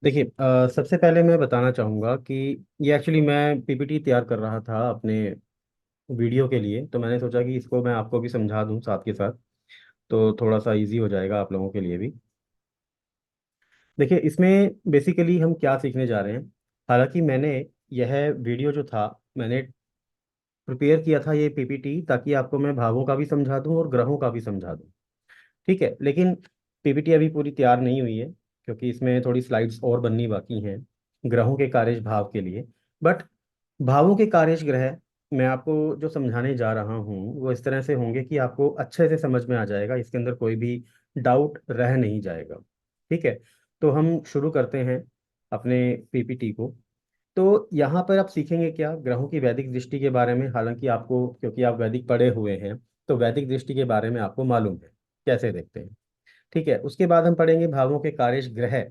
देखिए, सबसे पहले मैं बताना चाहूँगा कि ये एक्चुअली मैं पीपीटी तैयार कर रहा था अपने वीडियो के लिए। तो मैंने सोचा कि इसको मैं आपको भी समझा दूँ साथ के साथ, तो थोड़ा सा इजी हो जाएगा आप लोगों के लिए भी। देखिए, इसमें बेसिकली हम क्या सीखने जा रहे हैं। हालांकि मैंने यह वीडियो जो था, मैंने प्रिपेयर किया था ये पीपीटी, ताकि आपको मैं भावों का भी समझा दूँ और ग्रहों का भी समझा दूँ। ठीक है, लेकिन पीपीटी अभी पूरी तैयार नहीं हुई है, क्योंकि इसमें थोड़ी स्लाइड्स और बननी बाकी हैं ग्रहों के कार्यश भाव के लिए। बट भावों के कार्यश ग्रह मैं आपको जो समझाने जा रहा हूँ वो इस तरह से होंगे कि आपको अच्छे से समझ में आ जाएगा, इसके अंदर कोई भी डाउट रह नहीं जाएगा। ठीक है, तो हम शुरू करते हैं अपने पीपीटी को। तो यहाँ पर आप सीखेंगे क्या, ग्रहों की वैदिक दृष्टि के बारे में। हालांकि आपको, क्योंकि आप वैदिक पढ़े हुए हैं, तो वैदिक दृष्टि के बारे में आपको मालूम है कैसे देखते हैं। ठीक है, उसके बाद हम पढ़ेंगे भावों के कार्यश ग्रह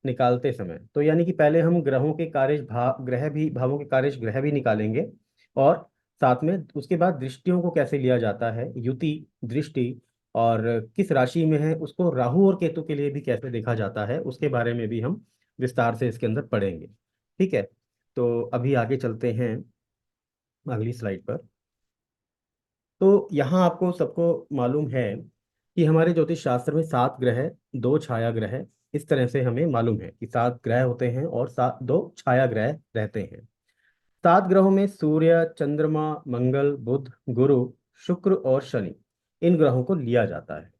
निकालते समय। तो यानी कि पहले हम ग्रहों के कार्यश भाव ग्रह भी, भावों के कार्यश ग्रह भी निकालेंगे, और साथ में उसके बाद दृष्टियों को कैसे लिया जाता है, युति, दृष्टि, और किस राशि में है उसको राहु और केतु के लिए भी कैसे देखा जाता है, उसके बारे में भी हम विस्तार से इसके अंदर पढ़ेंगे। ठीक है, तो अभी आगे चलते हैं अगली स्लाइड पर। तो यहाँ आपको सबको मालूम है कि हमारे ज्योतिष शास्त्र में 7 ग्रह, 2 छाया ग्रह, इस तरह से हमें मालूम है कि 7 ग्रह होते हैं और 2 छाया ग्रह रहते हैं। 7 ग्रहों में सूर्य, चंद्रमा, मंगल, बुध, गुरु, शुक्र और शनि, इन ग्रहों को लिया जाता है।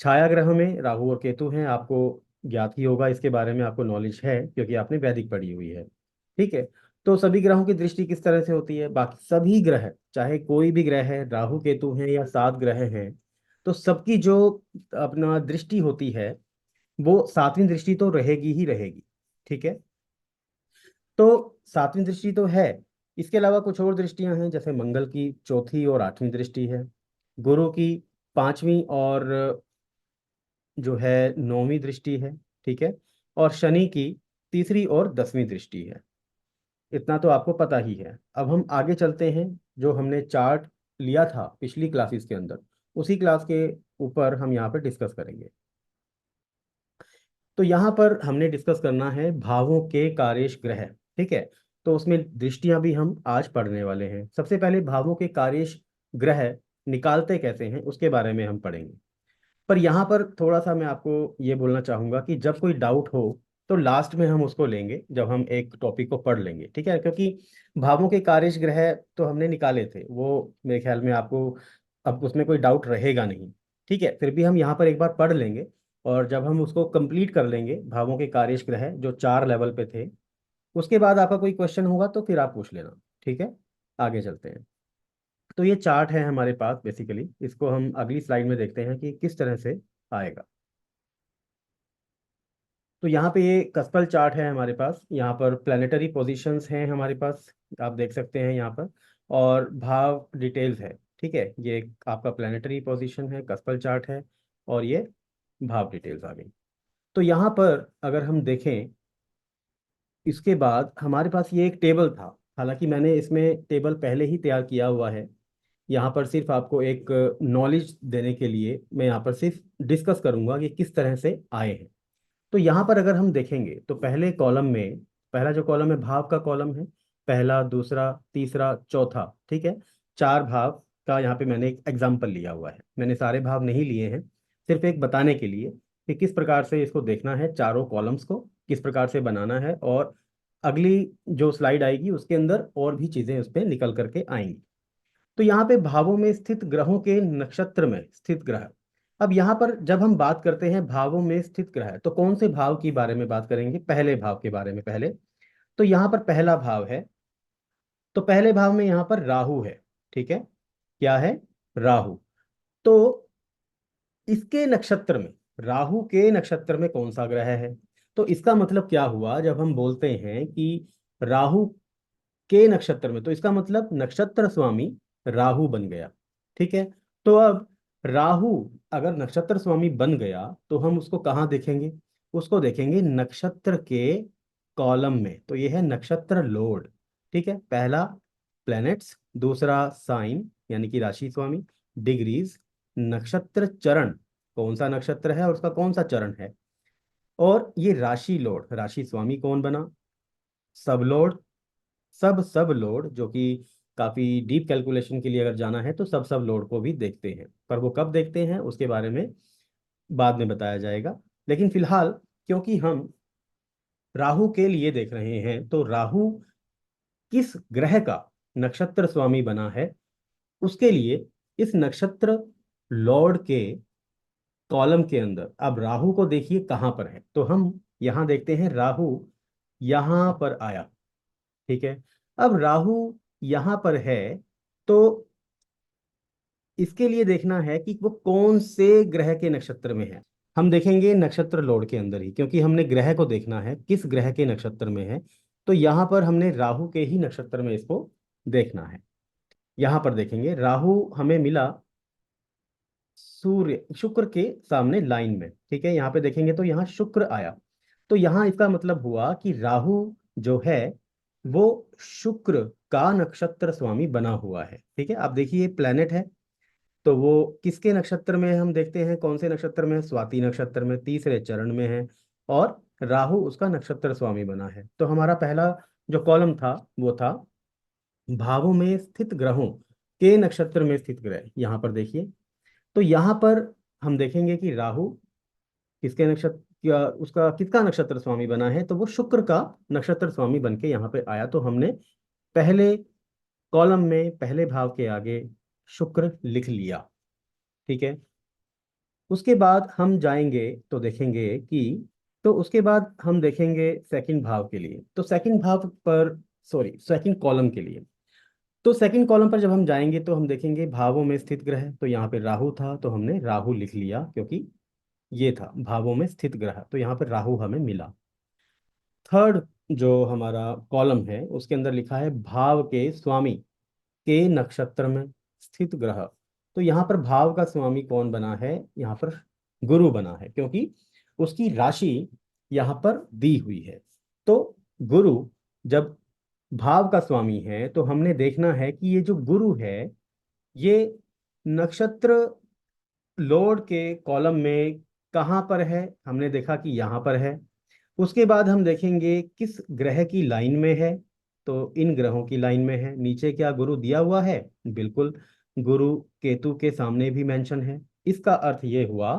छाया ग्रह में राहु और केतु हैं, आपको ज्ञात ही होगा, इसके बारे में आपको नॉलेज है क्योंकि आपने वैदिक पढ़ी हुई है। ठीक है, तो सभी ग्रहों की दृष्टि किस तरह से होती है, बाकी सभी ग्रह, चाहे कोई भी ग्रह है, राहु केतु हैं या 7 ग्रह हैं, तो सबकी जो अपना दृष्टि होती है, वो सातवीं दृष्टि तो रहेगी ही रहेगी। ठीक है, तो सातवीं दृष्टि तो है, इसके अलावा कुछ और दृष्टियां हैं, जैसे मंगल की चौथी और आठवीं दृष्टि है, गुरु की पांचवी और जो है 9वीं दृष्टि है। ठीक है, और शनि की तीसरी और 10वीं दृष्टि है। इतना तो आपको पता ही है। अब हम आगे चलते हैं, जो हमने चार्ट लिया था पिछली क्लासेस के अंदर, उसी क्लास के ऊपर हम यहाँ पर डिस्कस करेंगे। तो यहाँ पर हमने डिस्कस करना है भावों के कार्येश ग्रह। ठीक है, तो उसमें दृष्टियां भी हम आज पढ़ने वाले हैं। सबसे पहले भावों के कार्येश ग्रह निकालते कैसे हैं उसके बारे में हम पढ़ेंगे। पर यहाँ पर थोड़ा सा मैं आपको ये बोलना चाहूंगा कि जब कोई डाउट हो तो लास्ट में हम उसको लेंगे, जब हम एक टॉपिक को पढ़ लेंगे। ठीक है, क्योंकि भावों के कार्यश ग्रह तो हमने निकाले थे, वो मेरे ख्याल में आपको अब उसमें कोई डाउट रहेगा नहीं। ठीक है, फिर भी हम यहाँ पर एक बार पढ़ लेंगे, और जब हम उसको कंप्लीट कर लेंगे भावों के कार्यश ग्रह जो 4 लेवल पे थे, उसके बाद आपका कोई क्वेश्चन होगा तो फिर आप पूछ लेना। ठीक है, आगे चलते हैं। तो ये चार्ट है हमारे पास, बेसिकली इसको हम अगली स्लाइड में देखते हैं कि किस तरह से आएगा। तो यहाँ पे ये कस्पल चार्ट है हमारे पास, यहाँ पर प्लानिटरी पोजीशंस हैं हमारे पास, आप देख सकते हैं यहाँ पर, और भाव डिटेल्स है। ठीक है, ये आपका प्लानिटरी पोजीशन है, कस्पल चार्ट है, और ये भाव डिटेल्स आ गई। तो यहाँ पर अगर हम देखें, इसके बाद हमारे पास ये एक टेबल था। हालांकि मैंने इसमें टेबल पहले ही तैयार किया हुआ है, यहाँ पर सिर्फ आपको एक नॉलेज देने के लिए मैं यहाँ पर सिर्फ डिस्कस करूंगा कि किस तरह से आए हैं। तो यहाँ पर अगर हम देखेंगे तो पहले कॉलम में, पहला जो कॉलम है भाव का कॉलम है, पहला, दूसरा, तीसरा, चौथा। ठीक है, 4 भाव का यहाँ पे मैंने एक एग्जाम्पल लिया हुआ है, मैंने सारे भाव नहीं लिए हैं, सिर्फ एक बताने के लिए कि किस प्रकार से इसको देखना है, चारों कॉलम्स को किस प्रकार से बनाना है, और अगली जो स्लाइड आएगी उसके अंदर और भी चीजें उस पर निकल करके आएंगी। तो यहाँ पे भावों में स्थित ग्रहों के नक्षत्र में स्थित ग्रह। अब यहाँ पर जब हम बात करते हैं भावों में स्थित ग्रह, तो कौन से भाव के बारे में बात करेंगे, पहले भाव के बारे में पहले। तो यहाँ पर पहला भाव है, तो पहले भाव में यहाँ पर राहु है। ठीक है, क्या है, राहु। तो इसके नक्षत्र में, राहु के नक्षत्र में कौन सा ग्रह है, तो इसका मतलब क्या हुआ, जब हम बोलते हैं कि राहु के नक्षत्र में, तो इसका मतलब नक्षत्र स्वामी राहु बन गया। ठीक है, तो अब राहु अगर नक्षत्र स्वामी बन गया तो हम उसको कहाँ देखेंगे, उसको देखेंगे नक्षत्र के कॉलम में। तो ये है नक्षत्र लोड। ठीक है, पहला प्लैनेट्स, दूसरा साइन यानी कि राशि स्वामी, डिग्रीज, नक्षत्र चरण, कौन सा नक्षत्र है और उसका कौन सा चरण है, और ये राशि लोड, राशि स्वामी कौन बना? सब लोड। सब लोड जो कि काफी डीप कैलकुलेशन के लिए अगर जाना है तो सब लोड को भी देखते हैं, पर वो कब देखते हैं उसके बारे में बाद में बताया जाएगा। लेकिन फिलहाल क्योंकि हम राहु के लिए देख रहे हैं, तो राहु किस ग्रह का नक्षत्र स्वामी बना है, उसके लिए इस नक्षत्र लॉर्ड के कॉलम के अंदर अब राहु को देखिए कहां पर है। तो हम यहां देखते हैं राहु यहां पर आया। ठीक है। अब राहु यहां पर है, तो इसके लिए देखना है कि वो कौन से ग्रह के नक्षत्र में है। हम देखेंगे नक्षत्र लॉर्ड के अंदर ही, क्योंकि हमने ग्रह को देखना है किस ग्रह के नक्षत्र में है। तो यहां पर हमने राहु के ही नक्षत्र में इसको देखना है। यहां पर देखेंगे राहु हमें मिला सूर्य शुक्र के सामने लाइन में। ठीक है, यहाँ पे देखेंगे तो यहाँ शुक्र आया। तो यहाँ इसका मतलब हुआ कि राहु जो है वो शुक्र का नक्षत्र स्वामी बना हुआ है। ठीक है, आप देखिए प्लेनेट है, तो वो किसके नक्षत्र में है? हम देखते हैं कौन से नक्षत्र में है, स्वाति नक्षत्र में, तीसरे चरण में है। और राहु उसका नक्षत्र स्वामी बना है। तो हमारा पहला जो कॉलम था वो था भावों में स्थित ग्रहों के नक्षत्र में स्थित ग्रह। यहाँ पर देखिए, तो यहाँ पर हम देखेंगे कि राहु किसके नक्षत्र या उसका किसका नक्षत्र स्वामी बना है, तो वो शुक्र का नक्षत्र स्वामी बन के यहाँ पे आया। तो हमने पहले कॉलम में पहले भाव के आगे शुक्र लिख लिया। ठीक है। उसके बाद हम जाएंगे तो देखेंगे कि, तो उसके बाद हम देखेंगे सेकंड भाव के लिए। तो सेकंड भाव पर, सॉरी सेकंड कॉलम के लिए, तो सेकंड कॉलम पर जब हम जाएंगे तो हम देखेंगे भावों में स्थित ग्रह। तो यहाँ पे राहु था तो हमने राहु लिख लिया, क्योंकि ये था भावों में स्थित ग्रह, तो यहाँ पर राहु हमें मिला। थर्ड जो हमारा कॉलम है उसके अंदर लिखा है भाव के स्वामी के नक्षत्र में स्थित ग्रह। तो यहाँ पर भाव का स्वामी कौन बना है? यहाँ पर गुरु बना है, क्योंकि उसकी राशि यहाँ पर दी हुई है। तो गुरु जब भाव का स्वामी है तो हमने देखना है कि ये जो गुरु है ये नक्षत्र लोड के कॉलम में कहाँ पर है। हमने देखा कि यहाँ पर है। उसके बाद हम देखेंगे किस ग्रह की लाइन में है, तो इन ग्रहों की लाइन में है। नीचे क्या गुरु दिया हुआ है? बिल्कुल, गुरु केतु के सामने भी मेंशन है। इसका अर्थ ये हुआ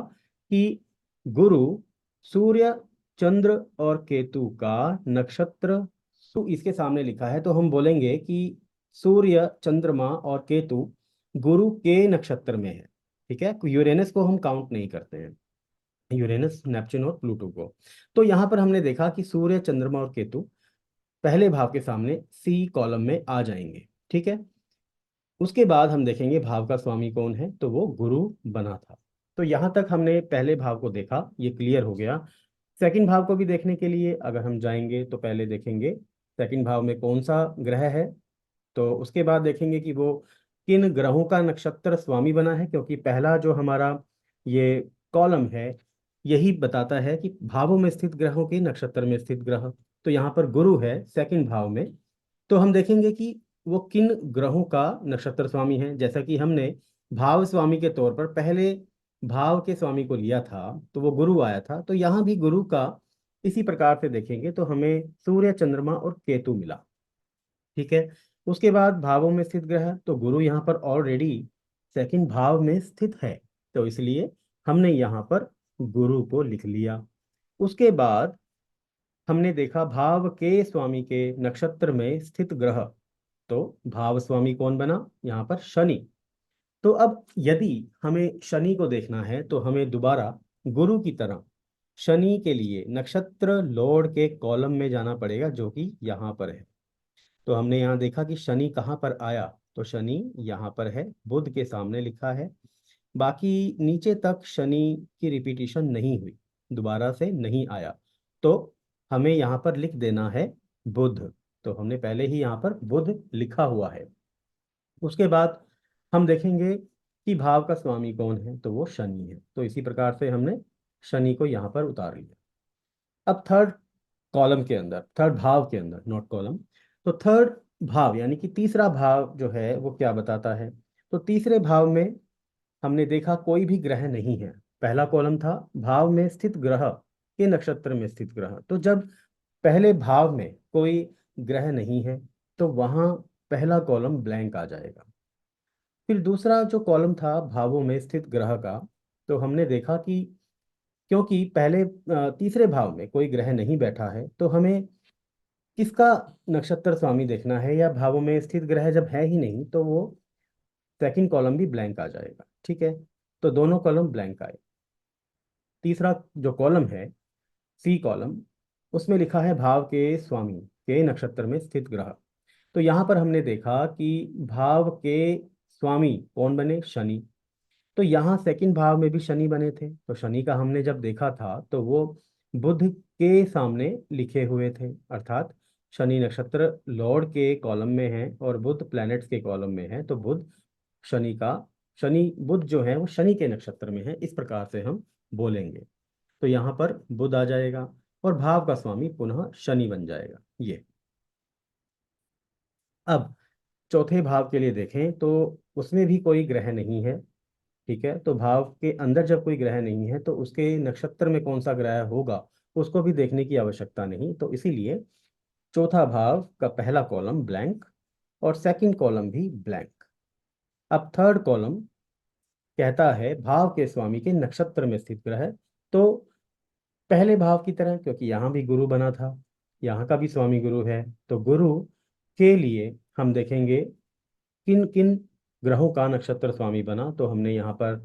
कि गुरु सूर्य चंद्र और केतु का नक्षत्र, तो इसके सामने लिखा है, तो हम बोलेंगे कि सूर्य चंद्रमा और केतु गुरु के नक्षत्र में है। ठीक है, यूरेनस को हम काउंट नहीं करते हैं, यूरेनस नेपच्यून और प्लूटो को। तो यहाँ पर हमने देखा कि सूर्य चंद्रमा और केतु पहले भाव के सामने सी कॉलम में आ जाएंगे। ठीक है। उसके बाद हम देखेंगे भाव का स्वामी कौन है, तो वो गुरु बना था। तो यहाँ तक हमने पहले भाव को देखा, ये क्लियर हो गया। सेकंड भाव को भी देखने के लिए अगर हम जाएंगे तो पहले देखेंगे सेकंड भाव में कौन सा ग्रह है, तो उसके बाद देखेंगे कि वो किन ग्रहों का नक्षत्र स्वामी बना है, क्योंकि पहला जो हमारा ये कॉलम है यही बताता है कि भावों में स्थित ग्रहों के नक्षत्र में स्थित ग्रह। तो यहाँ पर गुरु है सेकंड भाव में, तो हम देखेंगे कि वो किन ग्रहों का नक्षत्र स्वामी है। जैसा कि हमने भाव स्वामी के तौर पर पहले भाव के स्वामी को लिया था तो वो गुरु आया था, तो यहाँ भी गुरु का इसी प्रकार से देखेंगे तो हमें सूर्य चंद्रमा और केतु मिला। ठीक है। उसके बाद भावों में स्थित ग्रह, तो गुरु यहाँ पर ऑलरेडी सेकंड भाव में स्थित है, तो इसलिए हमने यहाँ पर गुरु को लिख लिया। उसके बाद हमने देखा भाव के स्वामी के नक्षत्र में स्थित ग्रह, तो भाव स्वामी कौन बना? यहाँ पर शनि। तो अब यदि हमें शनि को देखना है तो हमें दोबारा गुरु की तरह शनि के लिए नक्षत्र लॉर्ड के कॉलम में जाना पड़ेगा, जो कि यहाँ पर है। तो हमने यहाँ देखा कि शनि कहाँ पर आया, तो शनि यहाँ पर है, बुध के सामने लिखा है। बाकी नीचे तक शनि की रिपीटिशन नहीं हुई, दोबारा से नहीं आया, तो हमें यहाँ पर लिख देना है बुध। तो हमने पहले ही यहाँ पर बुध लिखा हुआ है। उसके बाद हम देखेंगे कि भाव का स्वामी कौन है, तो वो शनि है। तो इसी प्रकार से हमने शनि को यहाँ पर उतार लिया। अब थर्ड कॉलम के अंदर, थर्ड भाव के अंदर, नॉट कॉलम, तो थर्ड भाव यानी कि तीसरा भाव जो है वो क्या बताता है, तो तीसरे भाव में हमने देखा कोई भी ग्रह नहीं है। पहला कॉलम था भाव में स्थित ग्रह, के नक्षत्र में स्थित ग्रह। तो जब पहले भाव में कोई ग्रह नहीं है तो वहां पहला कॉलम ब्लैंक आ जाएगा। फिर दूसरा जो कॉलम था भावों में स्थित ग्रह का, तो हमने देखा कि क्योंकि पहले तीसरे भाव में कोई ग्रह नहीं बैठा है तो हमें किसका नक्षत्र स्वामी देखना है, या भावों में स्थित ग्रह जब है ही नहीं तो वो सेकंड कॉलम भी ब्लैंक आ जाएगा। ठीक है, तो दोनों कॉलम ब्लैंक आए। तीसरा जो कॉलम है, सी कॉलम, उसमें लिखा है भाव के स्वामी के नक्षत्र में स्थित ग्रह। तो यहाँ पर हमने देखा कि भाव के स्वामी कौन बने, शनि। तो यहाँ सेकंड भाव में भी शनि बने थे, तो शनि का हमने जब देखा था तो वो बुध के सामने लिखे हुए थे, अर्थात शनि नक्षत्र लॉर्ड के कॉलम में है और बुध प्लैनेट्स के कॉलम में है। तो बुध शनि का, शनि बुध जो है वो शनि के नक्षत्र में है, इस प्रकार से हम बोलेंगे। तो यहाँ पर बुध आ जाएगा और भाव का स्वामी पुनः शनि बन जाएगा ये। अब चौथे भाव के लिए देखें तो उसमें भी कोई ग्रह नहीं है। ठीक है, तो भाव के अंदर जब कोई ग्रह नहीं है तो उसके नक्षत्र में कौन सा ग्रह होगा उसको भी देखने की आवश्यकता नहीं। तो इसीलिए चौथा भाव का पहला कॉलम ब्लैंक और सेकंड कॉलम भी ब्लैंक। अब थर्ड कॉलम कहता है भाव के स्वामी के नक्षत्र में स्थित ग्रह। तो पहले भाव की तरह, क्योंकि यहाँ भी गुरु बना था, यहाँ का भी स्वामी गुरु है, तो गुरु के लिए हम देखेंगे किन किन ग्रहों का नक्षत्र स्वामी बना। तो हमने यहाँ पर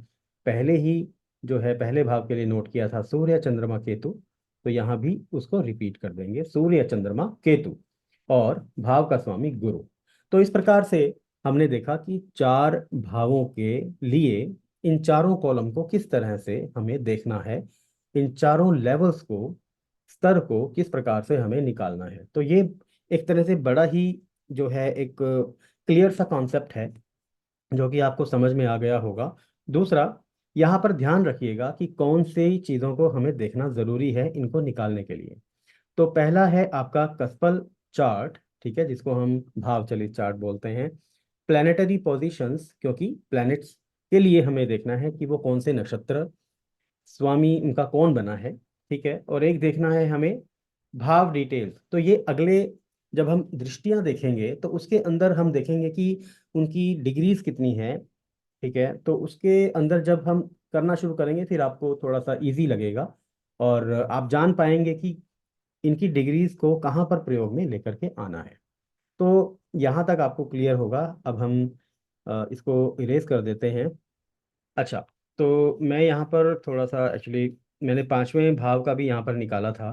पहले ही जो है पहले भाव के लिए नोट किया था सूर्य चंद्रमा केतु, तो यहाँ भी उसको रिपीट कर देंगे, सूर्य चंद्रमा केतु और भाव का स्वामी गुरु। तो इस प्रकार से हमने देखा कि चार भावों के लिए इन चारों कॉलम को किस तरह से हमें देखना है, इन चारों लेवल्स को, स्तर को किस प्रकार से हमें निकालना है। तो ये एक तरह से बड़ा ही जो है एक क्लियर सा कॉन्सेप्ट है जो कि आपको समझ में आ गया होगा। दूसरा, यहाँ पर ध्यान रखिएगा कि कौन सी चीज़ों को हमें देखना ज़रूरी है इनको निकालने के लिए। तो पहला है आपका कस्पल चार्ट, ठीक है, जिसको हम भाव चलित चार्ट बोलते हैं। प्लैनेटरी पोजीशंस, क्योंकि प्लैनेट्स के लिए हमें देखना है कि वो कौन से नक्षत्र स्वामी उनका कौन बना है। ठीक है, और एक देखना है हमें भाव डिटेल्स। तो ये अगले जब हम दृष्टियां देखेंगे तो उसके अंदर हम देखेंगे कि उनकी डिग्रीज कितनी है। ठीक है, तो उसके अंदर जब हम करना शुरू करेंगे फिर आपको थोड़ा सा इजी लगेगा और आप जान पाएंगे कि इनकी डिग्रीज को कहाँ पर प्रयोग में लेकर के आना है। तो यहाँ तक आपको क्लियर होगा। अब हम इसको इरेज कर देते हैं। अच्छा, तो मैं यहाँ पर थोड़ा सा एक्चुअली मैंने पांचवें भाव का भी यहाँ पर निकाला था,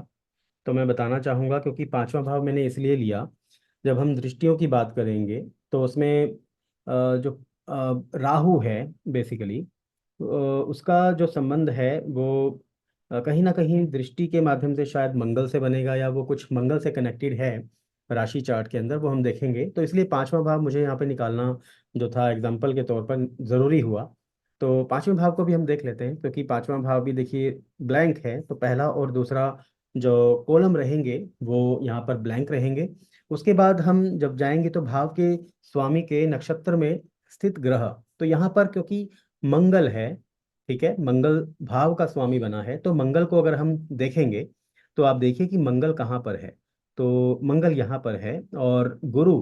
तो मैं बताना चाहूँगा, क्योंकि पांचवा भाव मैंने इसलिए लिया, जब हम दृष्टियों की बात करेंगे तो उसमें जो राहु है बेसिकली, उसका जो संबंध है वो कहीं ना कहीं दृष्टि के माध्यम से शायद मंगल से बनेगा, या वो कुछ मंगल से कनेक्टेड है राशि चार्ट के अंदर, वो हम देखेंगे। तो इसलिए पांचवा भाव मुझे यहाँ पे निकालना जो था एग्जाम्पल के तौर पर ज़रूरी हुआ। तो पांचवें भाव को भी हम देख लेते हैं, क्योंकि पांचवा भाव भी देखिए ब्लैंक है, तो पहला और दूसरा जो कॉलम रहेंगे वो यहाँ पर ब्लैंक रहेंगे। उसके बाद हम जब जाएंगे तो भाव के स्वामी के नक्षत्र में स्थित ग्रह, तो यहाँ पर क्योंकि मंगल है, ठीक है, मंगल भाव का स्वामी बना है, तो मंगल को अगर हम देखेंगे तो आप देखिए कि मंगल कहाँ पर है। तो मंगल यहाँ पर है और गुरु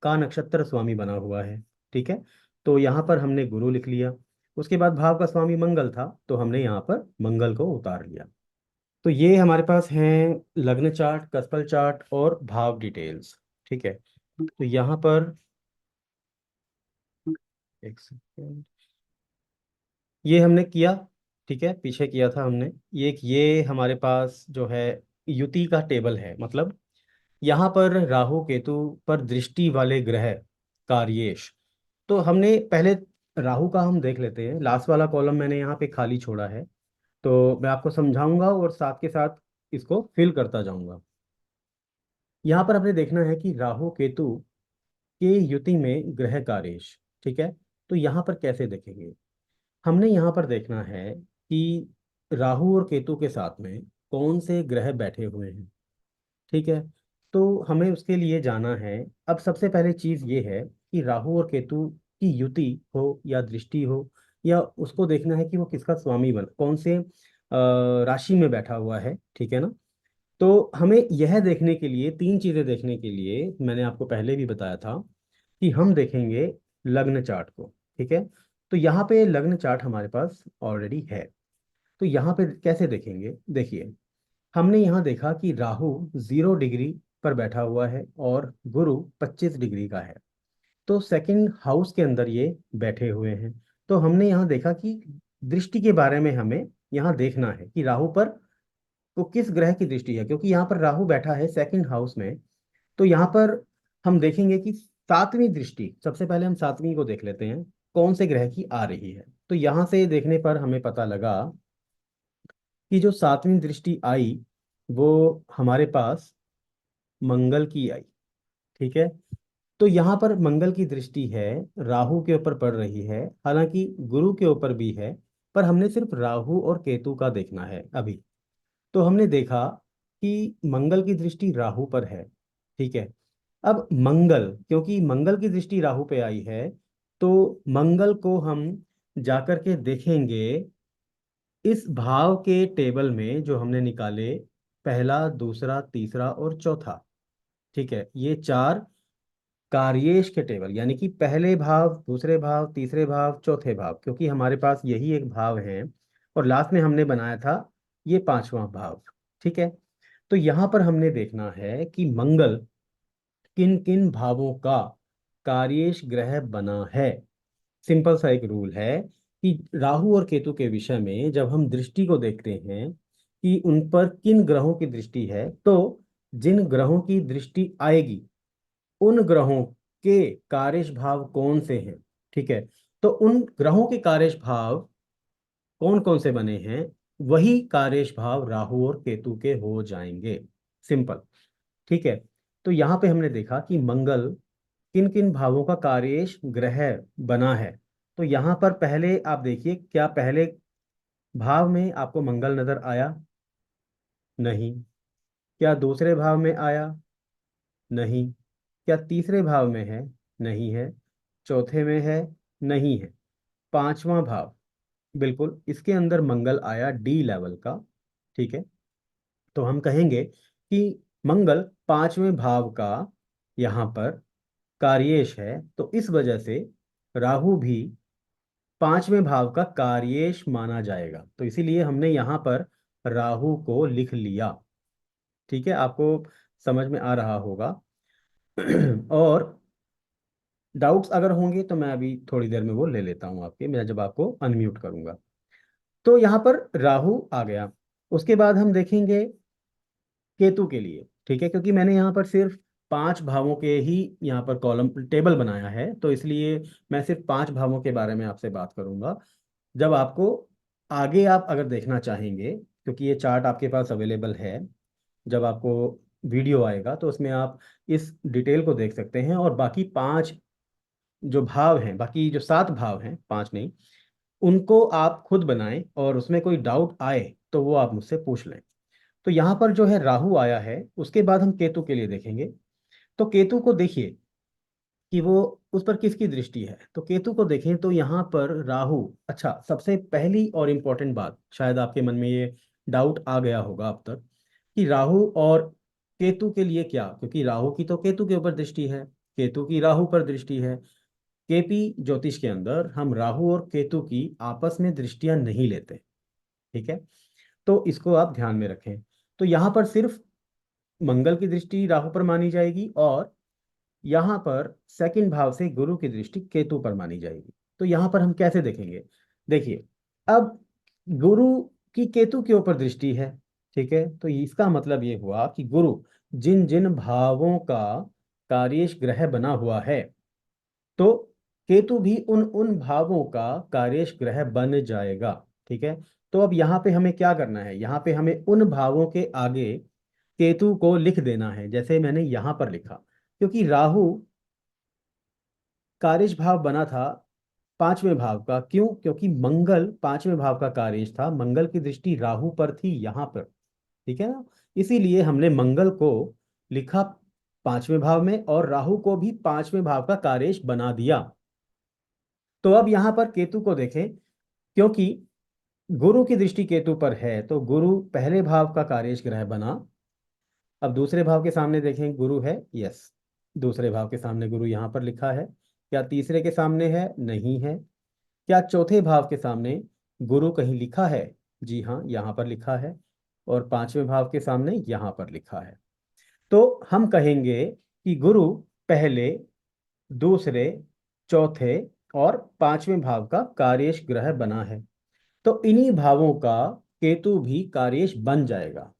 का नक्षत्र स्वामी बना हुआ है। ठीक है, तो यहाँ पर हमने गुरु लिख लिया। उसके बाद भाव का स्वामी मंगल था तो हमने यहाँ पर मंगल को उतार लिया। तो ये हमारे पास हैं लग्न चार्ट, कस्पल चार्ट और भाव डिटेल्स। ठीक है, तो यहाँ पर एक सेकेंड, ये हमने किया। ठीक है, पीछे किया था हमने। ये हमारे पास जो है युति का टेबल है, मतलब यहाँ पर राहु केतु पर दृष्टि वाले ग्रह कार्येश। तो हमने पहले राहु का हम देख लेते हैं, लास्ट वाला कॉलम मैंने यहाँ पे खाली छोड़ा है, तो मैं आपको समझाऊंगा और साथ के साथ इसको फिल करता जाऊंगा। यहाँ पर हमने देखना है कि राहु केतु के युति में ग्रह कार्येश। ठीक है, तो यहाँ पर कैसे देखेंगे, हमने यहाँ पर देखना है कि राहु और केतु के साथ में कौन से ग्रह बैठे हुए हैं। ठीक है, तो हमें उसके लिए जाना है। अब सबसे पहले चीज ये है कि राहु और केतु की युति हो या दृष्टि हो, या उसको देखना है कि वो किसका स्वामी बन, कौन से राशि में बैठा हुआ है, ठीक है ना। तो हमें यह देखने के लिए, तीन चीजें देखने के लिए, मैंने आपको पहले भी बताया था कि हम देखेंगे लग्न चार्ट को, ठीक है। तो यहाँ पे लग्न चार्ट हमारे पास ऑलरेडी है। तो यहाँ पे कैसे देखेंगे, देखिए, हमने यहाँ देखा कि राहु 0 डिग्री पर बैठा हुआ है और गुरु 25 डिग्री का है। तो सेकंड हाउस के अंदर ये बैठे हुए हैं। तो हमने यहाँ देखा कि दृष्टि के बारे में हमें यहाँ देखना है कि राहु पर तो किस ग्रह की दृष्टि है, क्योंकि यहाँ पर राहु बैठा है सेकंड हाउस में। तो यहाँ पर हम देखेंगे कि सातवीं दृष्टि, सबसे पहले हम सातवीं को देख लेते हैं कौन से ग्रह की आ रही है। तो यहाँ से देखने पर हमें पता लगा कि जो सातवीं दृष्टि आई वो हमारे पास मंगल की आई, ठीक है। तो यहाँ पर मंगल की दृष्टि है, राहु के ऊपर पड़ रही है, हालांकि गुरु के ऊपर भी है, पर हमने सिर्फ राहु और केतु का देखना है अभी। तो हमने देखा कि मंगल की दृष्टि राहु पर है, ठीक है। अब मंगल, क्योंकि मंगल की दृष्टि राहु पे आई है, तो मंगल को हम जाकर के देखेंगे इस भाव के टेबल में जो हमने निकाले, पहला, दूसरा, तीसरा और चौथा, ठीक है। ये चार कार्येश के टेबल, यानी कि पहले भाव, दूसरे भाव, तीसरे भाव, चौथे भाव, क्योंकि हमारे पास यही एक भाव है और लास्ट में हमने बनाया था ये पांचवा भाव, ठीक है। तो यहाँ पर हमने देखना है कि मंगल किन किन भावों का कार्येश ग्रह बना है। सिंपल सा एक रूल है कि राहु और केतु के विषय में जब हम दृष्टि को देखते हैं कि उन पर किन ग्रहों की दृष्टि है, तो जिन ग्रहों की दृष्टि आएगी उन ग्रहों के कार्यश भाव कौन से हैं, ठीक है। तो उन ग्रहों के कार्यश भाव कौन कौन से बने हैं, वही कार्यश भाव राहु और केतु के हो जाएंगे। सिंपल, ठीक है। तो यहाँ पे हमने देखा कि मंगल किन किन भावों का कार्येश ग्रह बना है। तो यहाँ पर पहले आप देखिए, क्या पहले भाव में आपको मंगल नजर आया? नहीं। क्या दूसरे भाव में आया? नहीं। क्या तीसरे भाव में है? नहीं है। चौथे में है? नहीं है। पांचवा भाव, बिल्कुल इसके अंदर मंगल आया डी लेवल का, ठीक है। तो हम कहेंगे कि मंगल पांचवें भाव का यहाँ पर कार्येश है, तो इस वजह से राहु भी पांचवें भाव का कार्येश माना जाएगा। तो इसीलिए हमने यहाँ पर राहु को लिख लिया, ठीक है। आपको समझ में आ रहा होगा। और डाउट्स अगर होंगे तो मैं अभी थोड़ी देर में वो ले लेता हूँ आपके, मैं जब आपको अनम्यूट करूंगा। तो यहाँ पर राहु आ गया। उसके बाद हम देखेंगे केतु के लिए, ठीक है, क्योंकि मैंने यहाँ पर सिर्फ पांच भावों के ही यहाँ पर कॉलम टेबल बनाया है, तो इसलिए मैं सिर्फ पांच भावों के बारे में आपसे बात करूंगा। जब आपको आगे आप अगर देखना चाहेंगे, क्योंकि ये चार्ट आपके पास अवेलेबल है, जब आपको वीडियो आएगा तो उसमें आप इस डिटेल को देख सकते हैं, और बाकी पांच जो भाव हैं, बाकी जो सात भाव हैं, पांच नहीं, उनको आप खुद बनाएं, और उसमें कोई डाउट आए तो वो आप मुझसे पूछ लें। तो यहाँ पर जो है राहु आया है, उसके बाद हम केतु के लिए देखेंगे। तो केतु को देखिए कि वो उस पर किसकी दृष्टि है। तो केतु को देखें तो यहाँ पर राहु, अच्छा, सबसे पहली और इम्पोर्टेंट बात, शायद आपके मन में ये डाउट आ गया होगा अब तक कि राहु और केतु के लिए क्या, क्योंकि राहु की तो केतु के ऊपर दृष्टि है, केतु की राहु पर दृष्टि है। केपी ज्योतिष के अंदर हम राहु और केतु की आपस में दृष्टियां नहीं लेते, ठीक है। तो इसको आप ध्यान में रखें। तो यहाँ पर सिर्फ मंगल की दृष्टि राहु पर मानी जाएगी, और यहाँ पर सेकंड भाव से गुरु की दृष्टि केतु पर मानी जाएगी। तो यहाँ पर हम कैसे देखेंगे, देखिए, अब गुरु की केतु के ऊपर दृष्टि है, ठीक है। तो इसका मतलब ये हुआ कि गुरु जिन जिन भावों का कार्येश ग्रह बना हुआ है, तो केतु भी उन उन भावों का कार्येश ग्रह बन जाएगा, ठीक है। तो अब यहाँ पे हमें क्या करना है, यहाँ पे हमें उन भावों के आगे केतु को लिख देना है, जैसे मैंने यहाँ पर लिखा, क्योंकि राहु कार्येश भाव बना था पांचवें भाव का। क्यों? क्योंकि मंगल पांचवें भाव का कार्येश था, मंगल की दृष्टि राहु पर थी यहाँ पर, ठीक है ना। इसीलिए हमने मंगल को लिखा पांचवें भाव में और राहु को भी पांचवें भाव का कार्येश बना दिया। तो अब यहाँ पर केतु को देखें, क्योंकि गुरु की दृष्टि केतु पर है तो गुरु पहले भाव का कार्येश ग्रह बना। अब दूसरे भाव के सामने देखें, गुरु है, यस, दूसरे भाव के सामने गुरु यहाँ पर लिखा है। क्या तीसरे के सामने है? नहीं है। क्या चौथे भाव के सामने गुरु कहीं लिखा है? जी हाँ, यहाँ पर लिखा है। और पांचवें भाव के सामने यहाँ पर लिखा है। तो हम कहेंगे कि गुरु पहले, दूसरे, चौथे और पांचवें भाव का कार्येश ग्रह बना है। तो इन्हीं भावों का केतु भी कार्येश बन जाएगा।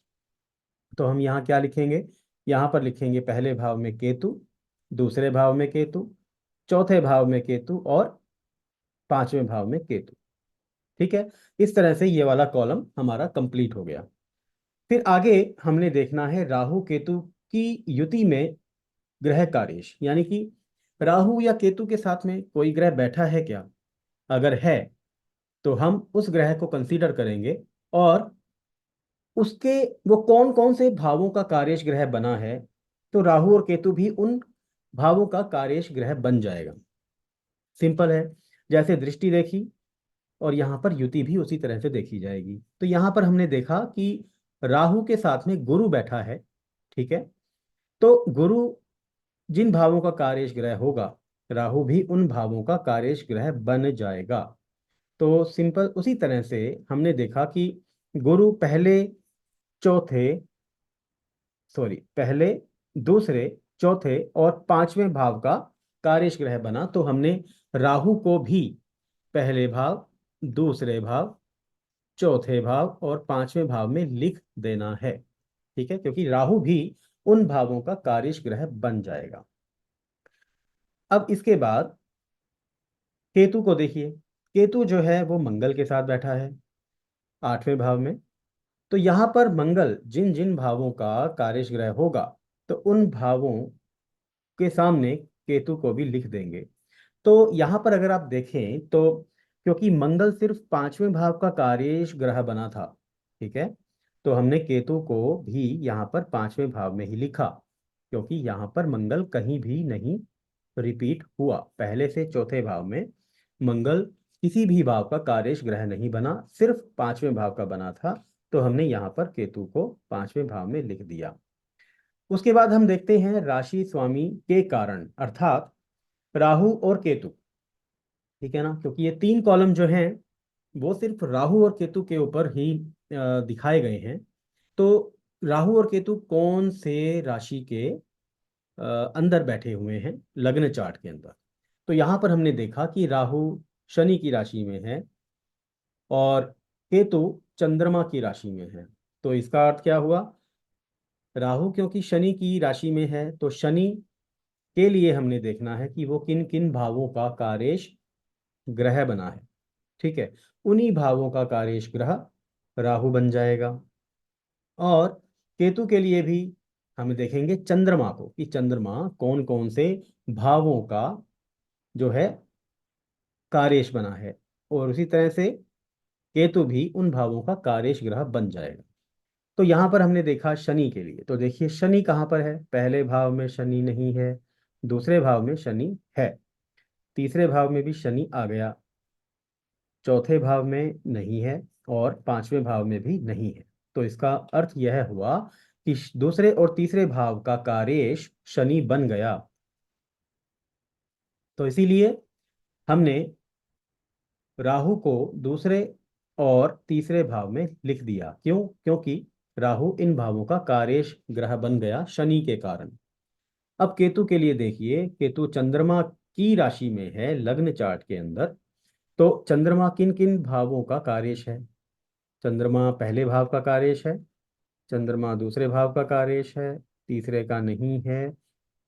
तो हम यहाँ क्या लिखेंगे? यहाँ पर लिखेंगे पहले भाव में केतु, दूसरे भाव में केतु, चौथे भाव में केतु और पांचवें भाव में केतु। ठीक है, इस तरह से ये वाला कॉलम हमारा कंप्लीट हो गया। फिर आगे हमने देखना है राहु केतु की युति में ग्रह कार्येश, यानी कि राहु या केतु के साथ में कोई ग्रह बैठा है क्या? अगर है तो हम उस ग्रह को कंसीडर करेंगे और उसके वो कौन कौन से भावों का कार्येश ग्रह बना है, तो राहु और केतु भी उन भावों का कार्येश ग्रह बन जाएगा। सिंपल है, जैसे दृष्टि देखी और यहाँ पर युति भी उसी तरह से देखी जाएगी। तो यहाँ पर हमने देखा कि राहु के साथ में गुरु बैठा है। ठीक है, तो गुरु जिन भावों का कार्येश ग्रह होगा, राहु भी उन भावों का कार्येश ग्रह बन जाएगा। तो सिंपल उसी तरह से हमने देखा कि गुरु पहले, चौथे, सॉरी, पहले, दूसरे, चौथे और पांचवें भाव का कार्येश ग्रह बना। तो हमने राहु को भी पहले भाव, दूसरे भाव, चौथे भाव और पांचवें भाव में लिख देना है। ठीक है, क्योंकि राहु भी उन भावों का कार्येश ग्रह बन जाएगा। अब इसके बाद केतु को देखिए। केतु जो है वो मंगल के साथ बैठा है आठवें भाव में। तो यहाँ पर मंगल जिन जिन भावों का कार्येश ग्रह होगा, तो उन भावों के सामने केतु को भी लिख देंगे। तो यहाँ पर अगर आप देखें तो क्योंकि मंगल सिर्फ पांचवें भाव का कार्येश ग्रह बना था, ठीक है, तो हमने केतु को भी यहाँ पर पांचवें भाव में ही लिखा, क्योंकि यहाँ पर मंगल कहीं भी नहीं रिपीट हुआ। पहले से चौथे भाव में मंगल किसी भी भाव का कार्येश ग्रह नहीं बना, सिर्फ पांचवें भाव का बना था। तो हमने यहाँ पर केतु को पांचवें भाव में लिख दिया। उसके बाद हम देखते हैं राशि स्वामी के कारण, अर्थात राहु और केतु। ठीक है ना, क्योंकि ये तीन कॉलम जो हैं वो सिर्फ राहु और केतु के ऊपर ही दिखाए गए हैं। तो राहु और केतु कौन से राशि के अंदर बैठे हुए हैं लग्न चार्ट के अंदर? तो यहाँ पर हमने देखा कि राहु शनि की राशि में है और केतु चंद्रमा की राशि में है। तो इसका अर्थ क्या हुआ? राहु क्योंकि शनि की राशि में है, तो शनि के लिए हमने देखना है कि वो किन किन भावों का कार्येश ग्रह बना है। ठीक है, उन्हीं भावों का कार्येश ग्रह राहु बन जाएगा। और केतु के लिए भी हम देखेंगे चंद्रमा को, कि चंद्रमा कौन कौन से भावों का जो है कार्येश बना है, और उसी तरह से केतु भी उन भावों का कार्येश ग्रह बन जाएगा। तो यहाँ पर हमने देखा शनि के लिए। तो देखिए शनि कहाँ पर है? पहले भाव में शनि नहीं है, दूसरे भाव में शनि है, तीसरे भाव में भी शनि आ गया, चौथे भाव में नहीं है और पांचवें भाव में भी नहीं है। तो इसका अर्थ यह हुआ कि दूसरे और तीसरे भाव का कार्येश शनि बन गया। तो इसीलिए हमने राहु को दूसरे और तीसरे भाव में लिख दिया। क्यों? क्योंकि राहु इन भावों का कार्येश ग्रह बन गया शनि के कारण। अब केतु के लिए देखिए, केतु चंद्रमा की राशि में है लग्न चार्ट के अंदर। तो चंद्रमा किन किन भावों का कार्येश है? चंद्रमा पहले भाव का कार्येश है, चंद्रमा दूसरे भाव का कार्येश है, तीसरे का नहीं है,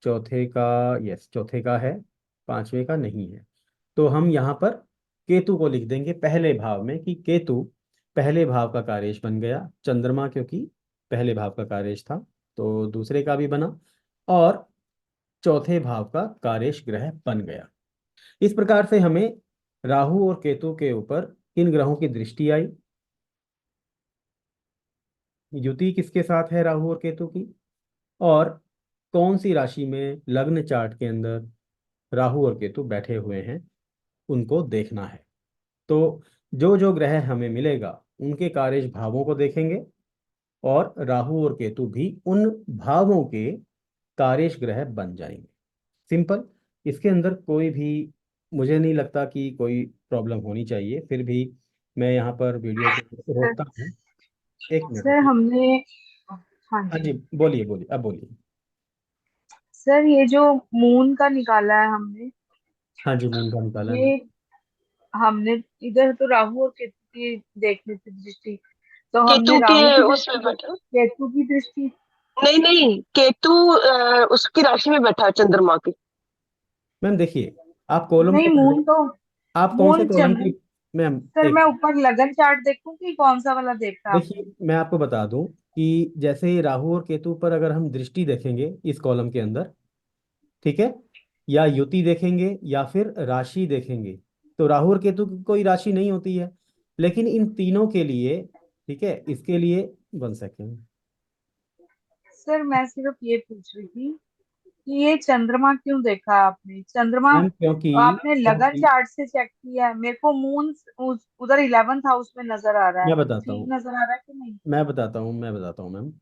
चौथे का, यस, चौथे का है, पांचवें का नहीं है। तो हम यहाँ पर केतु को लिख देंगे पहले भाव में, कि केतु पहले भाव का कार्येश बन गया। चंद्रमा क्योंकि पहले भाव का कार्येश था तो दूसरे का भी बना, और चौथे भाव का कार्येश ग्रह बन गया। इस प्रकार से हमें राहु और केतु के ऊपर किन ग्रहों की दृष्टि आई, युति किसके साथ है राहु और केतु की, और कौन सी राशि में लग्न चार्ट के अंदर राहु और केतु बैठे हुए हैं, उनको देखना है। तो जो जो ग्रह हमें मिलेगा उनके कार्यज भावों को देखेंगे, और राहु और केतु भी उन भावों के कार्यज ग्रह बन जाएंगे। सिंपल। इसके अंदर कोई भी, मुझे नहीं लगता कि कोई प्रॉब्लम होनी चाहिए। फिर भी मैं यहाँ पर वीडियो को सर रोकता हूँ। एक मिनट सर, रुकिए। हमने, हाँ हाँ जी, जी, बोलिए बोलिए, अब बोलिए। सर ये जो मून का निकाला है हमने, हाँ जी, मून का निकाला है। ये हमने इधर तो राहु और केतु की देख ली थी दृष्टि, तो हमने केतु के राहु की उसमें दृष्टि बैठा। केतु की दृष्टि। नहीं नहीं, केतु उसकी राशि में बैठा है, चंद्रमा की। मैम देखिए, आप कॉलम नहीं, को पहले, मून तो, आप कौन से मून कॉलम चंद्र। की। मैम सर एक, मैं ऊपर लगन चार्ट देखूं कि कौन सा वाला देखा आपने? देखिए मैं आपको बता दूं कि जैसे राहु और केतु पर अगर हम दृष्टि देखेंगे इस कॉलम के अंदर, ठीक है, या युति देखेंगे या फिर राशि देखेंगे, तो राहु और केतु की कोई राशि नहीं होती है। लेकिन इन तीनों के लिए, ठीक है, इसके लिए 1 सेकेंड। सर मैं सिर्फ ये पूछ रही थी कि ये चंद्रमा क्यों देखा आपने, चंद्रमा मैम क्योंकि, आपने लगन क्योंकि चार्ट से चेक किया है? मेरे को मून उधर 11th हाउस में नजर आ रहा है, मैं बताता ठीक हूँ, नजर आ रहा है कि नहीं? मैं बताता हूँ मैम।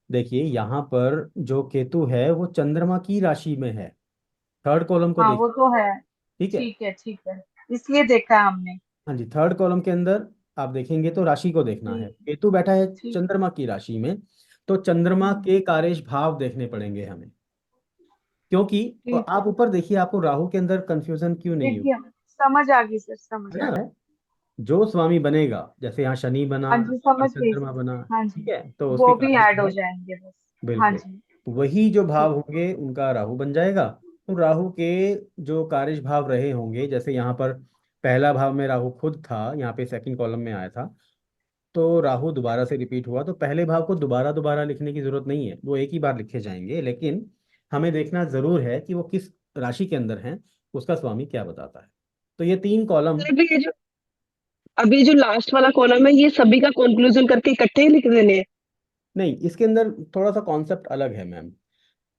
देखिए यहाँ पर जो केतु है वो चंद्रमा की राशि में है। थर्ड कॉलम को हाँ देख, वो तो है। ठीक है। ठीक है, ठीक है, इसलिए देखा है हमने। हाँ जी, थर्ड कॉलम के अंदर आप देखेंगे तो राशि को देखना है। ठीक, केतु बैठा है ठीक है। चंद्रमा की राशि में, तो चंद्रमा हम्म, के कार्यश भाव देखने पड़ेंगे हमें। क्योंकि ठीक है। आप ऊपर देखिए, आपको राहु के अंदर कंफ्यूजन क्यों नहीं दिख हुई, गया, समझ आ गई सर, समझ है आ ना। गई। जो स्वामी बनेगा, जैसे यहाँ शनि बना, हाँ जी, और समझ गई चंद्रमा सर। बना, हाँ ठीक जी, है, तो उसके वो भी कार्यश ऐड हो भाव, जाएंगे बस। हाँ बिल्कुल जी, वही जो भाव ठीक। होंगे उनका राहु बन जाएगा। तो राहु के जो कार्यश भाव रहे होंगे, जैसे यहाँ पर पहला भाव में राहु खुद था, यहाँ पे सेकंड कॉलम में आया था, तो राहु दोबारा से रिपीट हुआ, तो पहले भाव को दोबारा दोबारा लिखने की जरूरत नहीं है, वो एक ही बार लिखे जाएंगे। लेकिन हमें देखना जरूर है कि वो किस राशि के अंदर है, उसका स्वामी क्या बताता है। तो ये 3 कॉलम। सर अभी जो लास्ट वाला कॉलम है ये सभी का कंक्लूजन करके इकट्ठे ही लिख देने हैं। नहीं, इसके अंदर थोड़ा सा कॉन्सेप्ट अलग है मैम।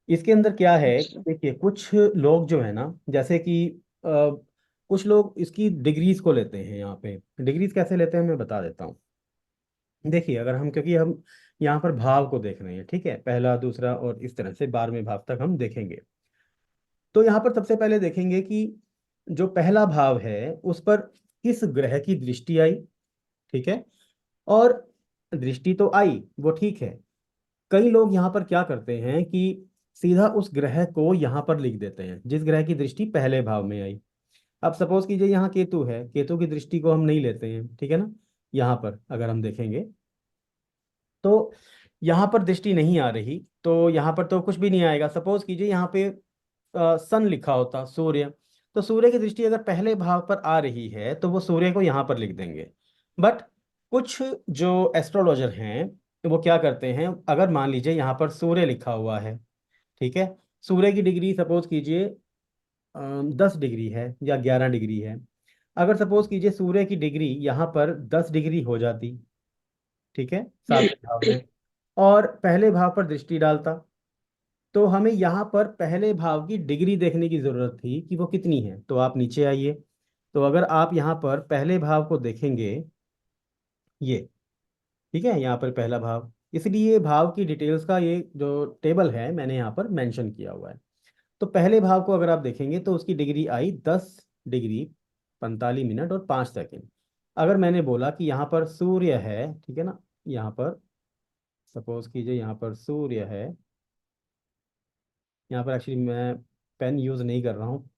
इसके अंदर क्या है कि अच्छा। देखिए, कुछ लोग जो है ना, जैसे कि कुछ लोग इसकी डिग्रीज को लेते हैं। यहाँ पे डिग्रीज कैसे लेते हैं मैं बता देता हूँ। देखिए अगर हम, क्योंकि हम यहाँ पर भाव को देख रहे हैं, ठीक है, पहला दूसरा और इस तरह से 12वें भाव तक हम देखेंगे। तो यहाँ पर सबसे पहले देखेंगे कि जो पहला भाव है उस पर किस ग्रह की दृष्टि आई, ठीक है। और दृष्टि तो आई, वो ठीक है। कई लोग यहाँ पर क्या करते हैं कि सीधा उस ग्रह को यहाँ पर लिख देते हैं जिस ग्रह की दृष्टि पहले भाव में आई। अब सपोज कीजिए यहाँ केतु है, केतु की दृष्टि को हम नहीं लेते हैं, ठीक है ना। यहाँ पर अगर हम देखेंगे तो यहाँ पर दृष्टि नहीं आ रही, तो यहाँ पर तो कुछ भी नहीं आएगा। सपोज कीजिए यहाँ पे सन लिखा होता, सूर्य, तो सूर्य की दृष्टि अगर पहले भाव पर आ रही है तो वो सूर्य को यहाँ पर लिख देंगे। बट कुछ जो एस्ट्रोलॉजर हैं तो वो क्या करते हैं, अगर मान लीजिए यहाँ पर सूर्य लिखा हुआ है, ठीक है, सूर्य की डिग्री सपोज कीजिए 10 डिग्री है या 11 डिग्री है। अगर सपोज कीजिए सूर्य की डिग्री यहाँ पर 10 डिग्री हो जाती, ठीक है, 7वें भाव में, और पहले भाव पर दृष्टि डालता, तो हमें यहाँ पर पहले भाव की डिग्री देखने की जरूरत थी कि वो कितनी है। तो आप नीचे आइए, तो अगर आप यहाँ पर पहले भाव को देखेंगे, ये, ठीक है, यहाँ पर पहला भाव, इसलिए भाव की डिटेल्स का ये जो टेबल है मैंने यहाँ पर मेंशन किया हुआ है। तो पहले भाव को अगर आप देखेंगे तो उसकी डिग्री आई 10 डिग्री 45 मिनट और 5 सेकेंड। अगर मैंने बोला कि यहाँ पर सूर्य है, ठीक है ना, यहाँ पर सपोज कीजिए यहाँ पर सूर्य है, यहाँ पर एक्चुअली मैं पेन यूज़ नहीं कर रहा हूँ,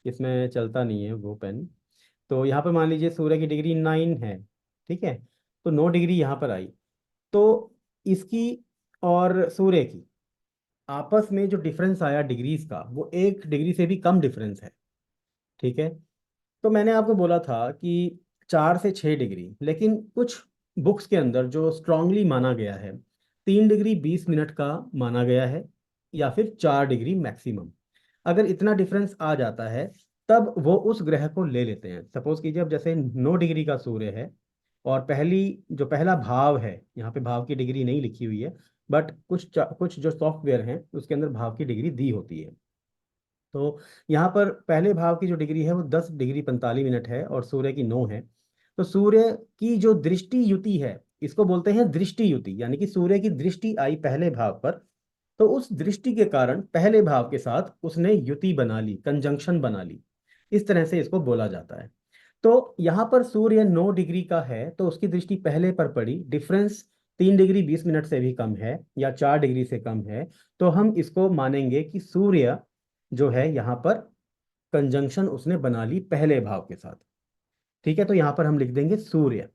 इसमें चलता नहीं है वो पेन। तो यहाँ पर मान लीजिए सूर्य की डिग्री 9 है, ठीक है, तो 9 डिग्री यहाँ पर आई। तो इसकी और सूर्य की आपस में जो डिफरेंस आया डिग्रीज का, वो 1 डिग्री से भी कम डिफरेंस है, ठीक है। तो मैंने आपको बोला था कि 4 से 6 डिग्री, लेकिन कुछ बुक्स के अंदर जो स्ट्रांगली माना गया है 3 डिग्री 20 मिनट का माना गया है, या फिर 4 डिग्री मैक्सिमम। अगर इतना डिफरेंस आ जाता है तब वो उस ग्रह को ले लेते हैं। सपोज कीजिए अब जैसे 9 डिग्री का सूर्य है, और पहली जो पहला भाव है, यहाँ पे भाव की डिग्री नहीं लिखी हुई है, बट कुछ जो सॉफ्टवेयर हैं उसके अंदर भाव की डिग्री दी होती है। तो यहाँ पर पहले भाव की जो डिग्री है वो 10 डिग्री 45 मिनट है और सूर्य की 9 है। तो सूर्य की जो दृष्टि युति है, इसको बोलते हैं दृष्टि युति, यानी कि सूर्य की दृष्टि आई पहले भाव पर, तो उस दृष्टि के कारण पहले भाव के साथ उसने युति बना ली, कंजंक्शन बना ली। इस तरह से इसको बोला जाता है। तो यहाँ पर सूर्य 9 डिग्री का है, तो उसकी दृष्टि पहले पर पड़ी, डिफरेंस 3 डिग्री 20 मिनट से भी कम है या 4 डिग्री से कम है, तो हम इसको मानेंगे कि सूर्य जो है यहाँ पर कंजंक्शन उसने बना ली पहले भाव के साथ। ठीक है, तो यहाँ पर हम लिख देंगे सूर्य।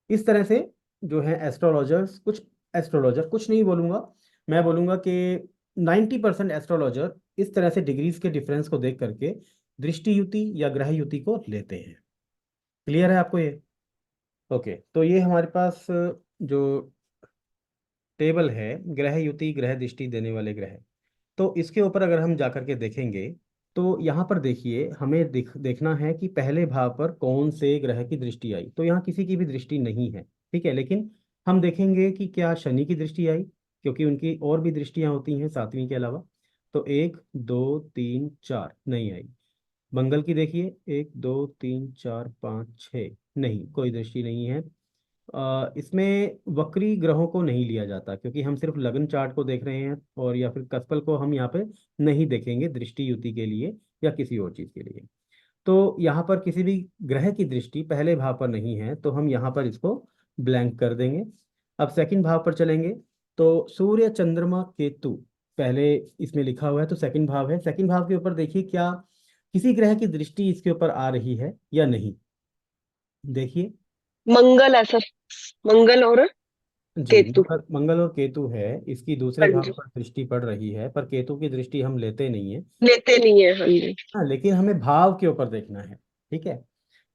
इस तरह से जो है एस्ट्रोलॉजर कुछ नहीं बोलूंगा, मैं बोलूंगा कि 90% एस्ट्रोलॉजर इस तरह से डिग्रीज के डिफरेंस को देख करके दृष्टि युति या ग्रह युति को लेते हैं। क्लियर है आपको ये? ओके, तो ये हमारे पास जो टेबल है ग्रह युति ग्रह दृष्टि देने वाले ग्रह, तो इसके ऊपर अगर हम जाकर के देखेंगे तो यहाँ पर देखिए हमें देखना है कि पहले भाव पर कौन से ग्रह की दृष्टि आई। तो यहाँ किसी की भी दृष्टि नहीं है, ठीक है, लेकिन हम देखेंगे कि क्या शनि की दृष्टि आई, क्योंकि उनकी और भी दृष्टियां होती हैं सातवीं के अलावा। तो 1 2 3 4 नहीं आई। मंगल की देखिए, 1 2 3 4 5 6, नहीं, कोई दृष्टि नहीं है। इसमें वक्री ग्रहों को नहीं लिया जाता, क्योंकि हम सिर्फ लग्न चार्ट को देख रहे हैं, और या फिर कस्पल को हम यहाँ पे नहीं देखेंगे दृष्टि युति के लिए या किसी और चीज के लिए। तो यहाँ पर किसी भी ग्रह की दृष्टि पहले भाव पर नहीं है, तो हम यहाँ पर इसको ब्लैंक कर देंगे। अब सेकंड भाव पर चलेंगे, तो सूर्य चंद्रमा केतु पहले इसमें लिखा हुआ है, तो सेकंड भाव है। सेकंड भाव के ऊपर देखिए क्या किसी ग्रह की दृष्टि इसके ऊपर आ रही है या नहीं, देखिए। मंगल है सर, मंगल और जी, केतु। मंगल और केतु है, इसकी दूसरे हाँ भाव जी, पर दृष्टि पड़ रही है, पर केतु की दृष्टि हम लेते नहीं है। लेते नहीं है, हाँ जी। हाँ, लेकिन हमें भाव के ऊपर देखना है, ठीक है,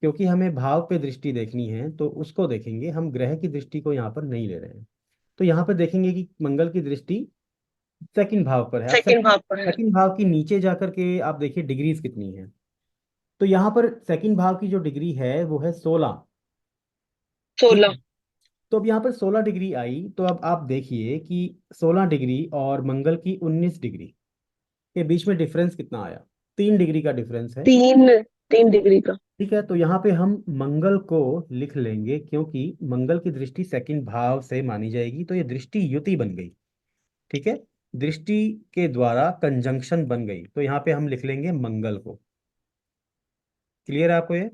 क्योंकि हमें भाव पे दृष्टि देखनी है, तो उसको देखेंगे हम, ग्रह की दृष्टि को यहाँ पर नहीं ले रहे हैं। तो यहाँ पर देखेंगे कि मंगल की दृष्टि सेकंड भाव पर है। अब सेकंड भाव पर है। सेकंड भाव की नीचे जाकर के आप देखिए डिग्रीज कितनी है। तो यहाँ पर सेकंड भाव की जो डिग्री है वो है 16। ठीक है, 16। तो अब यहाँ पर 16 डिग्री आई, तो अब आप देखिए कि 16 डिग्री और मंगल की 19 डिग्री के बीच में डिफरेंस कितना आया, 3 डिग्री का डिफरेंस है। 3 डिग्री का। ठीक है, तो यहाँ पे हम मंगल को लिख लेंगे, क्योंकि मंगल की दृष्टि सेकंड भाव से मानी जाएगी, तो ये दृष्टि युति बन गई। ठीक है, दृष्टि के द्वारा कंजंक्शन बन गई, तो यहाँ पे हम लिख लेंगे मंगल को। क्लियर है आपको ये?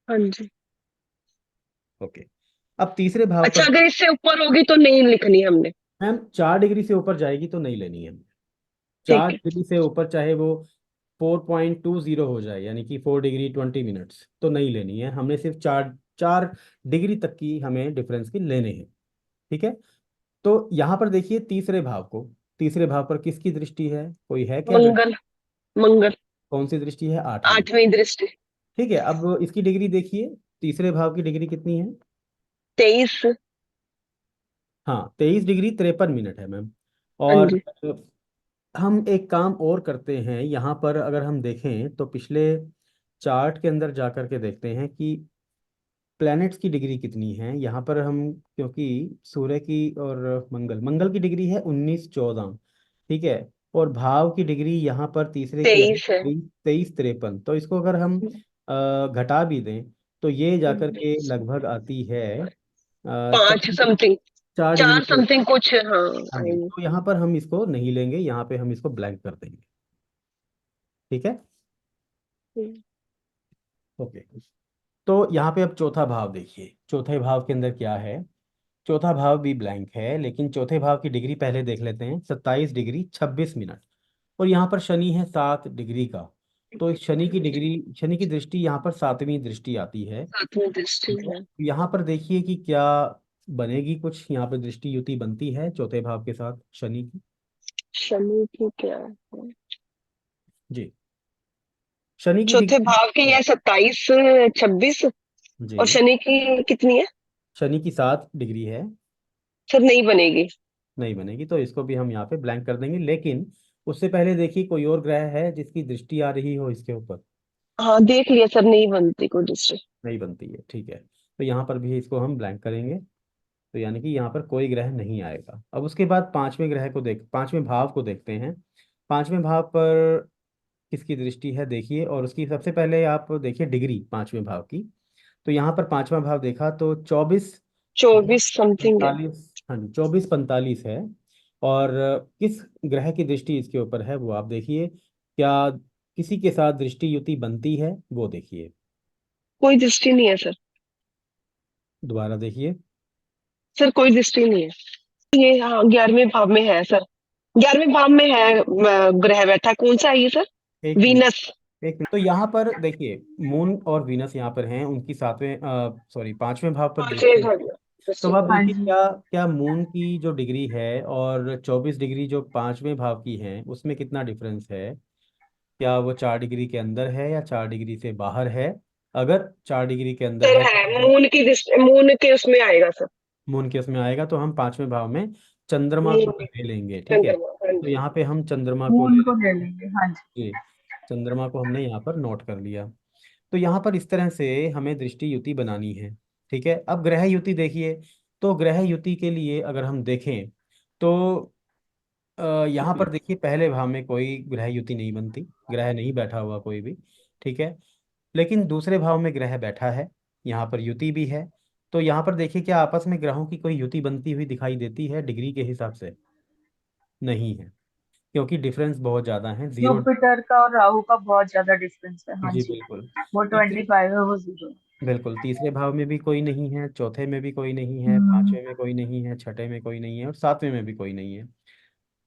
हाँ जी। ओके, अब तीसरे भाव अच्छा, पर। अगर इससे ऊपर होगी तो नहीं लिखनी हमने। मैम 4 डिग्री से ऊपर जाएगी तो नहीं लेनी है। चार ठीक है। डिग्री से ऊपर चाहे वो 4.20 हो जाए, यानी कि 4 डिग्री 20 मिनट्स, तो नहीं लेनी है, हमने सिर्फ 4 4 डिग्री तक की हमें डिफरेंस की लेने हैं। ठीक है, तो यहाँ पर देखिए तीसरे भाव को, तीसरे भाव पर किसकी दृष्टि है, कोई है क्या मंगल। मंगल। कौन सी दृष्टि है, 8वीं। 8वीं दृष्टि। ठीक है, अब इसकी डिग्री देखिए, तीसरे भाव की डिग्री कितनी है? 23। हाँ, 23 डिग्री 53 मिनट है मैम। हाँ और जी। हम एक काम और करते हैं, यहाँ पर अगर हम देखें तो पिछले चार्ट के अंदर जा कर के देखते हैं कि प्लैनेट्स की डिग्री कितनी है यहाँ पर हम, क्योंकि सूर्य की और मंगल की डिग्री है 19 14। ठीक है, और भाव की डिग्री यहाँ पर तीसरे की है 23 है। 23 23 53, तो इसको अगर हम घटा भी दें तो ये जाकर के लगभग आती है 5 समथिंग, 4 डिग्री 4 से। समथिंग कुछ, हाँ। हाँ जी, आएंगे। तो यहाँ पर हम इसको नहीं लेंगे, यहाँ पे हम इसको ब्लैंक कर देंगे। ठीक है, ओके। तो यहाँ पे अब चौथा भाव देखिए, चौथे भाव के अंदर क्या है। चौथा भाव भी ब्लैंक है, लेकिन चौथे भाव की डिग्री पहले देख लेते हैं, 27 डिग्री 26 मिनट। और यहाँ पर शनि है 7 डिग्री का, तो इस शनि की डिग्री, शनि की दृष्टि यहाँ पर सातवीं दृष्टि आती है। 7वीं दृष्टि ठीक है, है। यहाँ पर देखिए कि क्या बनेगी, कुछ यहाँ पर दृष्टि युति बनती है चौथे भाव के साथ शनि की। शनि की क्या है? जी, शनि की चौथे डिग्री। भाव की है 27 26। जी, और शनि की कितनी है? शनि की 7 डिग्री है। सर नहीं बनेगी। नहीं बनेगी, तो इसको भी हम यहाँ पे ब्लैंक कर देंगे, लेकिन उससे पहले देखिए कोई और ग्रह है जिसकी दृष्टि आ रही हो इसके ऊपर। हाँ देख लिया सर, नहीं बनती कोई दूसरी। नहीं बनती है, ठीक है, तो यहाँ पर भी इसको हम ब्लैंक करेंगे। तो यानी कि यहाँ पर कोई ग्रह नहीं आएगा। अब उसके बाद पांचवें ग्रह को देख, पांचवें भाव को देखते हैं। पांचवें भाव पर किसकी दृष्टि है देखिए, और उसकी सबसे पहले आप देखिए डिग्री पांचवें भाव की। तो यहाँ पर पांचवा भाव देखा तो 24 24 समथिंग है। 45, हाँ जी 24 45 है। और किस ग्रह की दृष्टि इसके ऊपर है वो आप देखिए। क्या किसी के साथ दृष्टि युति बनती है वो देखिए। कोई दृष्टि नहीं है सर। दोबारा देखिए। सर कोई दृष्टि नहीं है। ये हाँ 11वें भाव में है सर। 11वें भाव में है ग्रह बैठा। कौन सा है ये सर? एक मिनट, वीनस। एक मिनट। तो यहाँ पर देखिए मून और वीनस यहाँ पर हैं, उनकी सातवें सॉरी पांचवें भाव पर पांचवें दृष्टि भाव है। में तो दृष्टि। आप हाँ देखिए जी। क्या क्या मून की जो डिग्री है और 24 डिग्री जो पांचवें भाव की है उसमें कितना डिफरेंस है। क्या वो 4 डिग्री के अंदर है या 4 डिग्री से बाहर है। अगर 4 डिग्री के अंदर सर है है तो मून की दृष्टि, मून के उसमें आएगा सर। मून के उसमें आएगा, तो हम पांचवें भाव में चंद्रमा को मून की ले लेंगे, ठीक है। चंद्रमा, हाँ तो जी। यहाँ पे हम चंद्रमा को ले मून को ले लेंगे। लेंगे, हाँ जी। जी, चंद्रमा को हमने यहाँ पर नोट कर लिया। तो यहाँ पर इस तरह से हमें दृष्टि युति बनानी है, ठीक है। अब ग्रह युति देखिए। तो ग्रह युति के लिए अगर हम देखें तो यहाँ पर देखिए पहले भाव में कोई ग्रह युति नहीं बनती, ग्रह नहीं बैठा हुआ कोई भी, ठीक है। लेकिन दूसरे भाव में ग्रह बैठा है, यहाँ पर युति भी है। तो यहाँ पर देखिए क्या आपस में ग्रहों की कोई युति बनती हुई दिखाई देती है डिग्री के हिसाब से। नहीं है, क्योंकि डिफरेंस बहुत ज़्यादा है, जीरो। जुपिटर का और राहु का बहुत ज्यादा डिफरेंस है, हाँ जी जी। बिल्कुल। वो तीसरे 25 है, वो 0। बिल्कुल तीसरे भाव में भी कोई नहीं है, चौथे में भी कोई नहीं है, हम्म। पांचवें में कोई नहीं है, छठे में कोई नहीं है और सातवें में भी कोई नहीं है।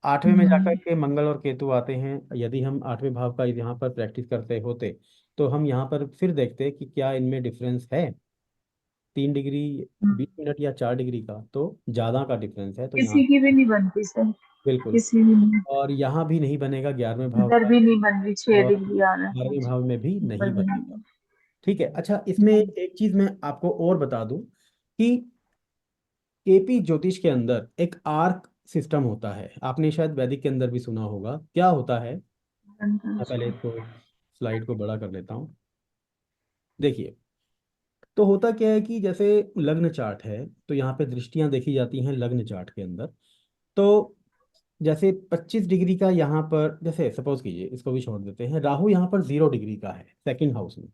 आठवें में जाकर हम्म। के मंगल और केतु आते हैं। यदि हम आठवें भाव का यहाँ पर प्रैक्टिस करते होते तो हम यहाँ पर फिर देखते कि क्या इनमें डिफरेंस है 3 डिग्री हम्म। 20 मिनट या 4 डिग्री का, तो ज़्यादा का डिफरेंस है तो यहाँ। किसी की भी नहीं बनती सर, बिल्कुल। किसी भी नहीं। और यहाँ भी नहीं बनेगा 11वें भाव इधर का, भी नहीं बन रही, 6 और डिग्री आ रहा है, हाँ 12वें जी। भाव में भी ऊपर नहीं भी नहीं बनेगा। बन ठीक है। अच्छा, इसमें रही। एक चीज मैं आपको और बता दूं कि केपी ज्योतिष के अंदर एक आर्क सिस्टम होता है, आपने शायद वैदिक के अंदर भी सुना होगा। क्या होता है, मैं पहले इसको स्लाइड को बड़ा कर लेता हूँ। देखिए, तो होता क्या है कि जैसे लग्न चार्ट है तो यहाँ पे दृष्टियां देखी जाती हैं लग्न चार्ट के अंदर। तो जैसे 25 डिग्री का यहाँ पर, जैसे सपोज कीजिए इसको भी छोड़ देते हैं, राहु यहाँ पर 0 डिग्री का है सेकंड हाउस में,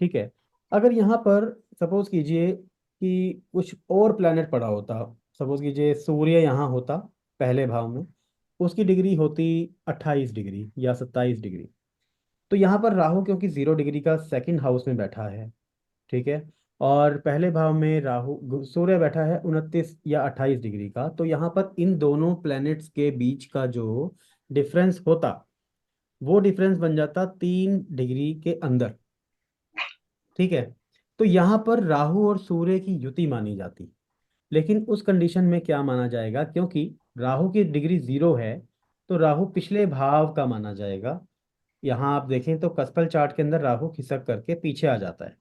ठीक है। अगर यहाँ पर सपोज कीजिए कि कुछ और प्लेनेट पड़ा होता, सपोज कीजिए सूर्य यहाँ होता पहले भाव में, उसकी डिग्री होती 28 डिग्री या 27 डिग्री। तो यहाँ पर राहु क्योंकि 0 डिग्री का सेकंड हाउस में बैठा है, ठीक है, और पहले भाव में सूर्य बैठा है 29 या 28 डिग्री का, तो यहाँ पर इन दोनों प्लैनेट्स के बीच का जो डिफरेंस होता वो डिफरेंस बन जाता 3 डिग्री के अंदर, ठीक है। तो यहाँ पर राहु और सूर्य की युति मानी जाती। लेकिन उस कंडीशन में क्या माना जाएगा, क्योंकि राहु की डिग्री 0 है तो राहु पिछले भाव का माना जाएगा। यहाँ आप देखें तो कस्पल चार्ट के अंदर राहु खिसक करके पीछे आ जाता है।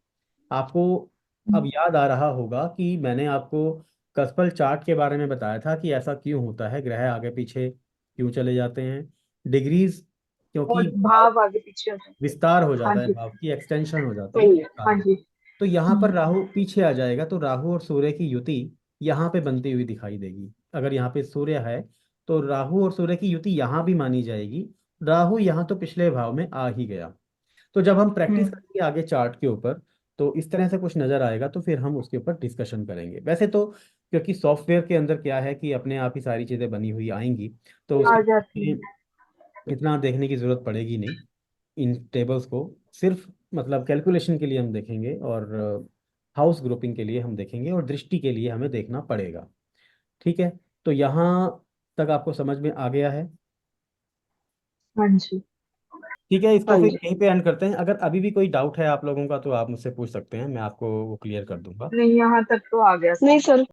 आपको अब याद आ रहा होगा कि मैंने आपको कस्पल चार्ट के बारे में बताया था कि ऐसा क्यों होता है, ग्रह आगे पीछे क्यों चले जाते हैं, डिग्रीज, क्योंकि और भाव भाव आगे पीछे हो जाते विस्तार हो हैं। हाँ जाता है, जी। भाव की एक्सटेंशन हो जाती हाँ है जी। इस हाँ कारण। जी। तो यहाँ पर राहु पीछे आ जाएगा तो राहु और सूर्य की युति यहाँ पे बनती हुई दिखाई देगी। अगर यहाँ पे सूर्य है तो राहु और सूर्य की युति यहाँ भी मानी जाएगी। राहु यहाँ तो पिछले भाव में आ ही गया। तो जब हम प्रैक्टिस हम्म। करेंगे आगे चार्ट के ऊपर तो इस तरह से कुछ नजर आएगा, तो फिर हम उसके ऊपर डिस्कशन करेंगे। वैसे तो क्योंकि सॉफ्टवेयर के अंदर क्या है कि अपने आप ही सारी चीज़ें बनी हुई आएंगी, तो आ उसके जाती है। लिए इतना देखने की जरूरत पड़ेगी नहीं इन टेबल्स को। सिर्फ मतलब कैलकुलेशन के लिए हम देखेंगे और हाउस ग्रुपिंग के लिए हम देखेंगे और दृष्टि के लिए हमें देखना पड़ेगा, ठीक है। तो यहाँ तक आपको समझ में आ गया है। हाँ जी। ठीक है, इसको हाँ फिर जी। यहीं पे एंड करते हैं। अगर अभी भी कोई डाउट है आप लोगों का तो आप मुझसे पूछ सकते हैं, मैं आपको वो क्लियर कर दूंगा। नहीं, यहाँ तक तो आ गया नहीं सर। सर।